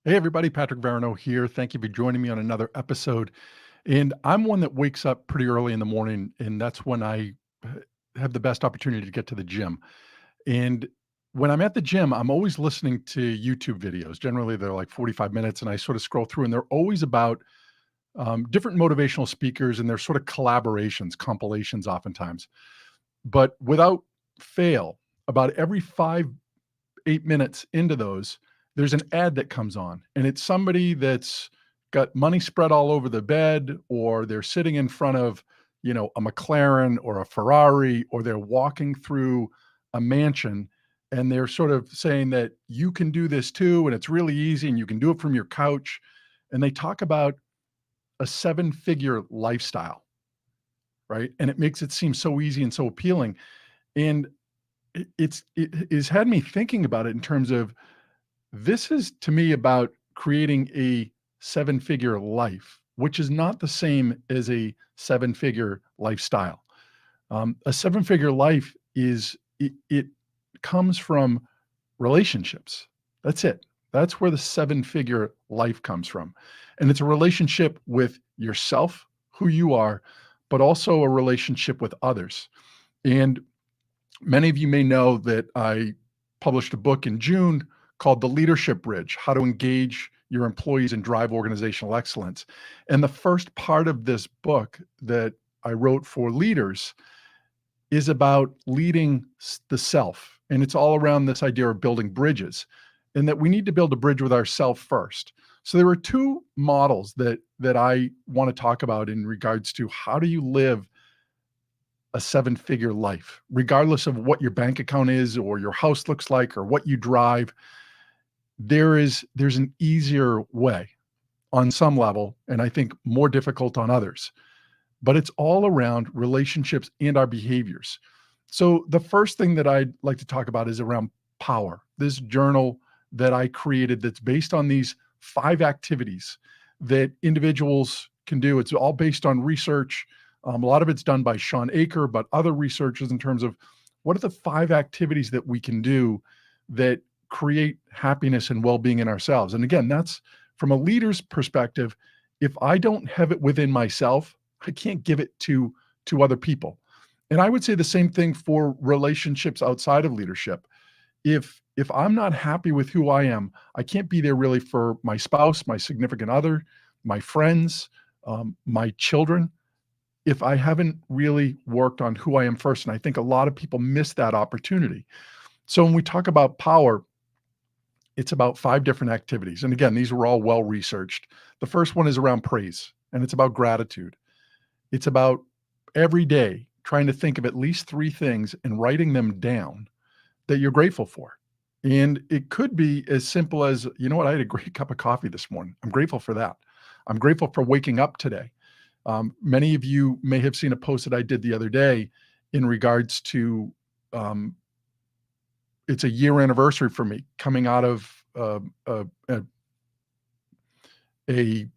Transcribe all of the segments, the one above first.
Hey, everybody, Patrick Varano here. Thank you for joining me on another episode. And I'm one that wakes up pretty early in the morning, and that's when I have the best opportunity to get to the gym. And when I'm at the gym, I'm always listening to YouTube videos. Generally, they're like 45 minutes, and I sort of scroll through, and they're always about different motivational speakers, and they're sort of collaborations, compilations, oftentimes. But without fail, about every 8 minutes into those, there's an ad that comes on, and it's somebody that's got money spread all over the bed, or they're sitting in front of, a McLaren or a Ferrari, or they're walking through a mansion, and they're sort of saying that you can do this too, and it's really easy, and you can do it from your couch. And they talk about a seven-figure lifestyle, right? And it makes it seem so easy and so appealing. And it has had me thinking about it in terms of this is to me about creating a seven-figure life, which is not the same as a seven-figure lifestyle. A seven-figure life it comes from relationships. That's it. That's where the seven-figure life comes from. And it's a relationship with yourself, who you are, but also a relationship with others. And many of you may know that I published a book in June called The Leadership Bridge: How to Engage Your Employees and Drive Organizational Excellence. And the first part of this book that I wrote for leaders is about leading the self. And it's all around this idea of building bridges, and that we need to build a bridge with ourselves first. So there are two models that I want to talk about in regards to how do you live a seven-figure life, regardless of what your bank account is or your house looks like or what you drive. There's an easier way on some level, and I think more difficult on others. But it's all around relationships and our behaviors. So the first thing that I'd like to talk about is around power. This journal that I created that's based on these 5 activities that individuals can do. It's all based on research. A lot of it's done by Sean Aker, but other researchers, in terms of what are the 5 activities that we can do that create happiness and well-being in ourselves. And again, that's from a leader's perspective. If I don't have it within myself, I can't give it to other people. And I would say the same thing for relationships outside of leadership. If I'm not happy with who I am, I can't be there really for my spouse, my significant other, my friends, my children, if I haven't really worked on who I am first. And I think a lot of people miss that opportunity. So when we talk about power, it's about 5 different activities. And again, these were all well researched. The first one is around praise, and it's about gratitude. It's about every day trying to think of at least 3 things and writing them down that you're grateful for. And it could be as simple as, you know what, I had a great cup of coffee this morning. I'm grateful for that. I'm grateful for waking up today. Many of you may have seen a post that I did the other day in regards to, it's a year anniversary for me coming out of a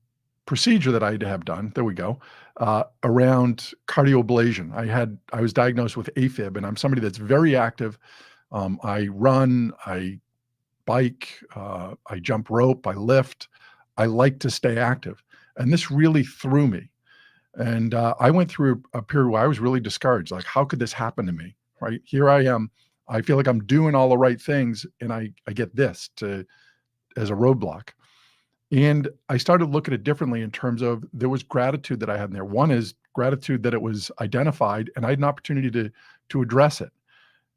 procedure that I had to have done. There we go. Around cardioablation. I was diagnosed with AFib, and I'm somebody that's very active. I run, I bike, I jump rope, I lift. I like to stay active. And this really threw me. And I went through a period where I was really discouraged. Like, how could this happen to me? Right? Here I am. I feel like I'm doing all the right things, and I get this as a roadblock. And I started looking at it differently in terms of there was gratitude that I had in there. One is gratitude that it was identified, and I had an opportunity to address it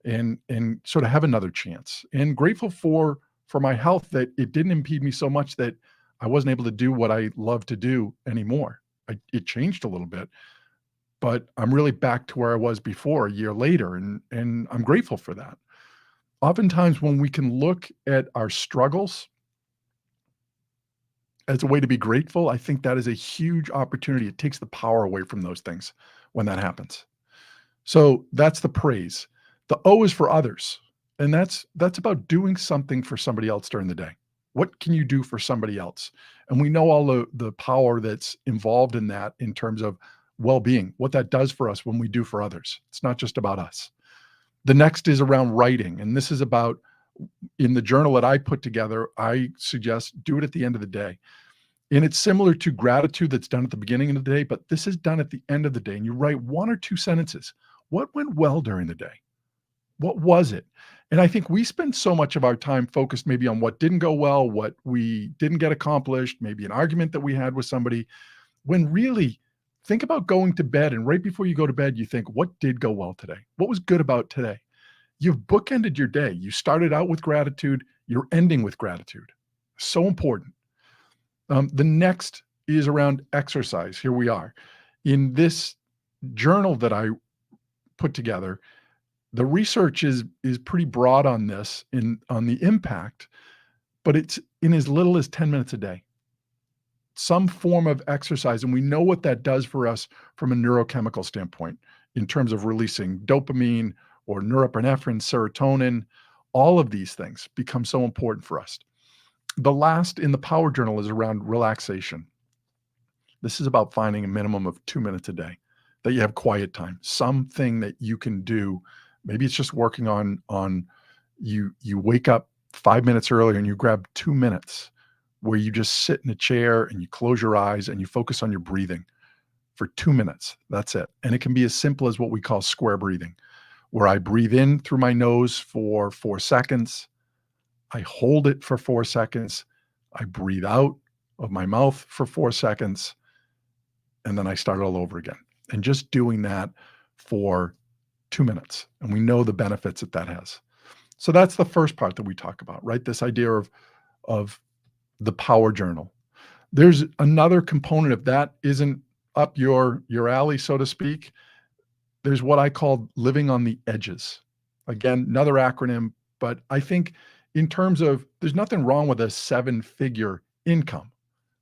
and sort of have another chance. And grateful for my health, that it didn't impede me so much that I wasn't able to do what I love to do anymore. It changed a little bit, but I'm really back to where I was before a year later, and I'm grateful for that. Oftentimes when we can look at our struggles as a way to be grateful, I think that is a huge opportunity. It takes the power away from those things when that happens. So that's the praise. The O is for others. And that's about doing something for somebody else during the day. What can you do for somebody else? And we know all the power that's involved in that in terms of well-being, what that does for us when we do for others. It's not just about us. The next is around writing. And this is about In the journal that I put together, I suggest do it at the end of the day. And it's similar to gratitude that's done at the beginning of the day, but this is done at the end of the day. And you write 1 or 2 sentences. What went well during the day? What was it? And I think we spend so much of our time focused maybe on what didn't go well, what we didn't get accomplished, maybe an argument that we had with somebody, when really think about going to bed. And right before you go to bed, you think, what did go well today? What was good about today? You've bookended your day. You started out with gratitude, you're ending with gratitude. So important. The next is around exercise. Here we are. In this journal that I put together, the research is pretty broad on this on the impact, but it's in as little as 10 minutes a day. Some form of exercise, and we know what that does for us from a neurochemical standpoint in terms of releasing dopamine or norepinephrine, serotonin. All of these things become so important for us. The last in the Power Journal is around relaxation. This is about finding a minimum of 2 minutes a day that you have quiet time, something that you can do. Maybe it's just working on you wake up 5 minutes earlier and you grab 2 minutes where you just sit in a chair and you close your eyes and you focus on your breathing for 2 minutes. That's it. And it can be as simple as what we call square breathing, where I breathe in through my nose for 4 seconds. I hold it for 4 seconds. I breathe out of my mouth for 4 seconds. And then I start all over again. And just doing that for 2 minutes. And we know the benefits that that has. So that's the first part that we talk about, right? This idea of the Power Journal. There's another component of that isn't up your alley, so to speak. There's what I call living on the edges. Again, another acronym, but I think in terms of there's nothing wrong with a 7-figure income,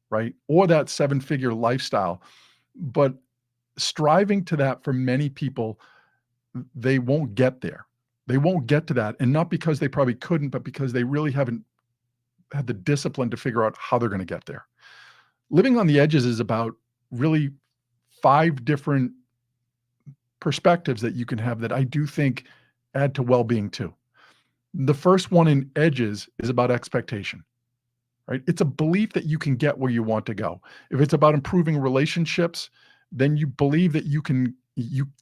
right? Or that 7-figure lifestyle. But striving to that for many people, they won't get there. They won't get to that. And not because they probably couldn't, but because they really haven't had the discipline to figure out how they're going to get there. Living on the edges is about really 5 different perspectives that you can have that I do think add to well-being too. The first one in edges is about expectation, right? It's a belief that you can get where you want to go. If it's about improving relationships, then you believe that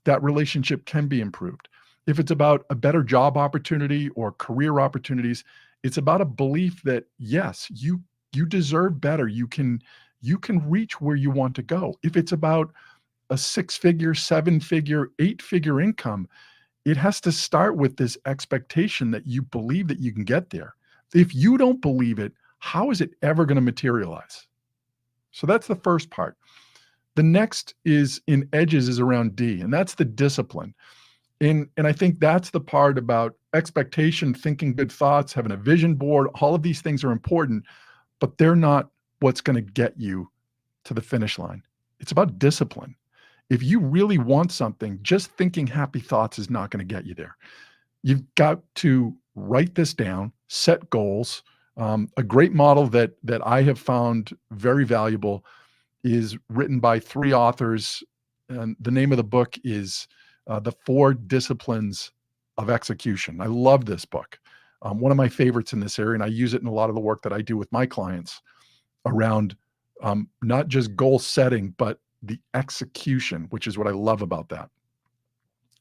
that relationship can be improved. If it's about a better job opportunity or career opportunities, it's about a belief that yes, you deserve better. You can reach where you want to go. If it's about a 6-figure, 7-figure, 8-figure income, it has to start with this expectation that you believe that you can get there. If you don't believe it, how is it ever going to materialize? So that's the first part. The next is in edges is around D, and that's the discipline. And I think that's the part about expectation, thinking good thoughts, having a vision board. All of these things are important, but they're not what's going to get you to the finish line. It's about discipline. If you really want something, just thinking happy thoughts is not going to get you there. You've got to write this down, set goals. A great model that I have found very valuable is written by 3 authors. And the name of the book is The 4 Disciplines of Execution. I love this book. One of my favorites in this area, and I use it in a lot of the work that I do with my clients around not just goal setting, but the execution, which is what I love about that,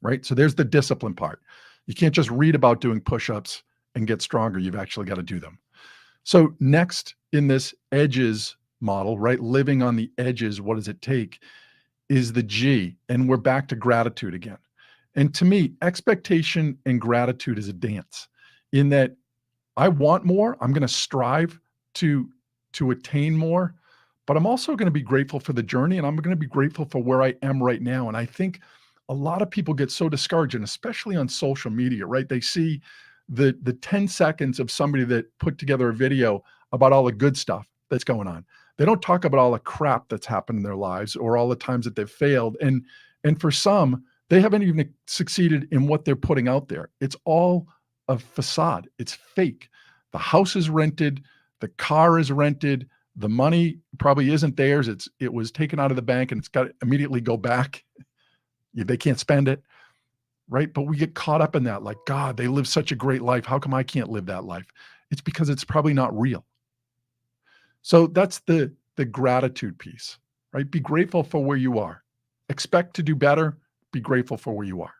right? So there's the discipline part. You can't just read about doing push-ups and get stronger. You've actually got to do them. So next in this edges model, right? Living on the edges, what does it take? Is the G, and we're back to gratitude again. And to me, expectation and gratitude is a dance in that I want more. I'm going to strive to attain more, but I'm also going to be grateful for the journey, and I'm going to be grateful for where I am right now. And I think a lot of people get so discouraged, and especially on social media, right? They see the 10 seconds of somebody that put together a video about all the good stuff that's going on. They don't talk about all the crap that's happened in their lives or all the times that they've failed. And for some, they haven't even succeeded in what they're putting out there. It's all a facade. It's fake. The house is rented. The car is rented. The money probably isn't theirs. It was taken out of the bank and it's got to immediately go back. They can't spend it. right? But we get caught up in that, like, God, they live such a great life. How come I can't live that life? It's because it's probably not real. So that's the gratitude piece, right? Be grateful for where you are. Expect to do better. Be grateful for where you are.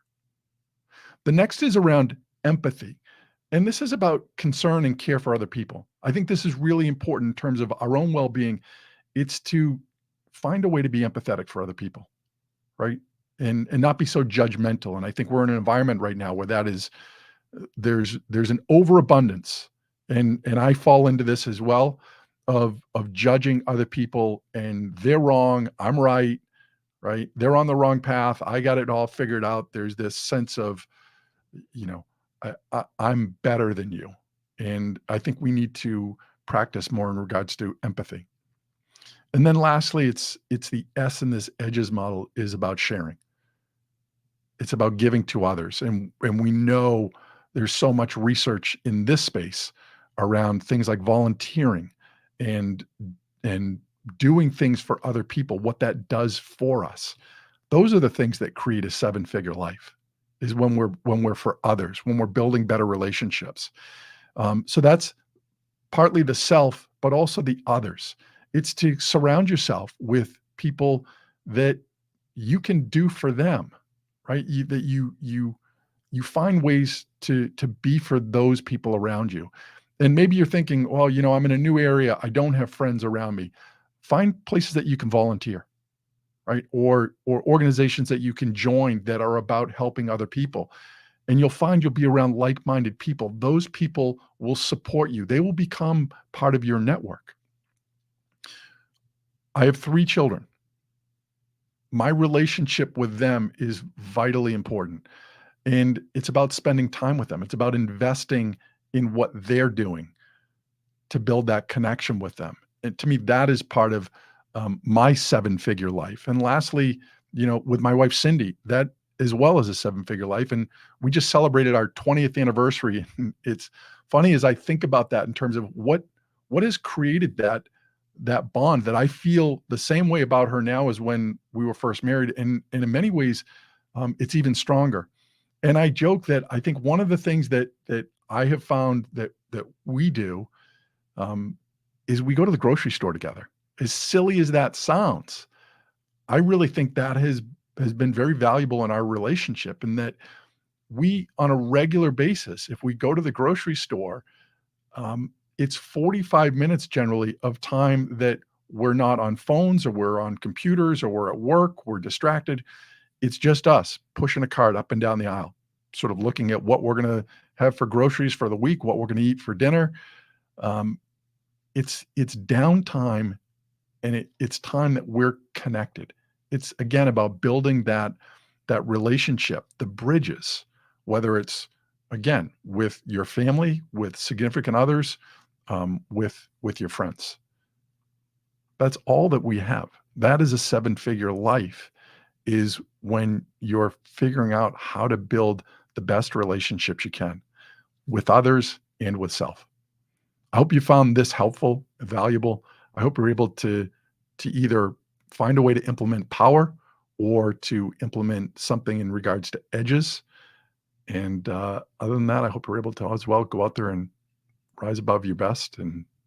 The next is around empathy. And this is about concern and care for other people. I think this is really important in terms of our own well-being. It's to find a way to be empathetic for other people, right? And not be so judgmental. And I think we're in an environment right now where that is there's an overabundance, and I fall into this as well, of judging other people, and they're wrong, I'm right, right? They're on the wrong path. I got it all figured out. There's this sense of, you know, I'm better than you. And I think we need to practice more in regards to empathy. And then lastly, it's the S in this edges model is about sharing. It's about giving to others. And we know there's so much research in this space around things like volunteering and and doing things for other people, what that does for us. Those are the things that create a seven-figure life, is when we're for others, when we're building better relationships. So that's partly the self, but also the others. It's to surround yourself with people that you can do for them, right? You find ways to be for those people around you. And maybe you're thinking, well, I'm in a new area. I don't have friends around me. Find places that you can volunteer, right? Or organizations that you can join that are about helping other people. And you'll find you'll be around like-minded people. Those people will support you. They will become part of your network. I have 3 children. My relationship with them is vitally important, and it's about spending time with them. It's about investing in what they're doing to build that connection with them. And to me, that is part of, my seven-figure life. And lastly, with my wife, Cindy, that as well as a seven-figure life, and we just celebrated our 20th anniversary. And it's funny as I think about that in terms of what has created that bond that I feel the same way about her now as when we were first married, and in many ways, it's even stronger. And I joke that I think one of the things that I have found that we do, is we go to the grocery store together. As silly as that sounds, I really think that has been very valuable in our relationship, in that we, on a regular basis, if we go to the grocery store, it's 45 minutes generally of time that we're not on phones, or we're on computers, or we're at work, we're distracted. It's just us pushing a cart up and down the aisle, sort of looking at what we're gonna have for groceries for the week, what we're gonna eat for dinner. Um, it's downtime, and it's time that we're connected. It's again about building that relationship, the bridges, whether it's again with your family, with significant others, with your friends. That's all that we have. That is a seven-figure life, is when you're figuring out how to build the best relationships you can with others and with self. I hope you found this helpful, valuable. I hope you're able to either find a way to implement power, or to implement something in regards to edges. And other than that, I hope you're able to as well go out there and rise above your best and